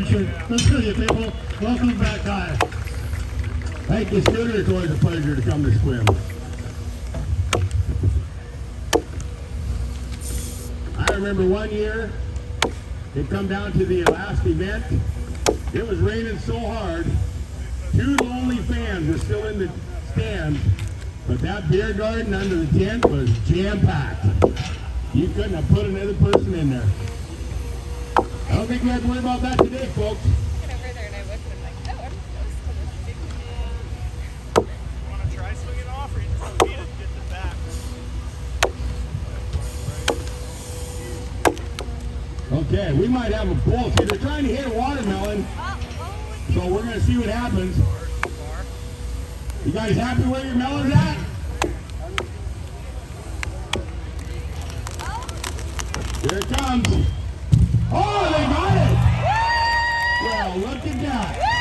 attention. Let's see you, people. Welcome back, guys. Thank you, Scooter. It's always a pleasure to come to Sequim. I remember one year, it come down to the last event. It was raining so hard, 2 lonely fans were still in the stands, but that beer garden under the tent was jam-packed. You couldn't have put another person in there. I don't think we have to worry about that today, folks. I went over there and I looked and I'm like, oh, I'm close to this big man. You want to try swinging off, or you just want to beat it and get the back? Okay, we might have a bull. See, they're trying to hit a watermelon, so we're going to see what happens. You guys happy where your melon's at? Here it comes. Oh, they got it! Well, look at that.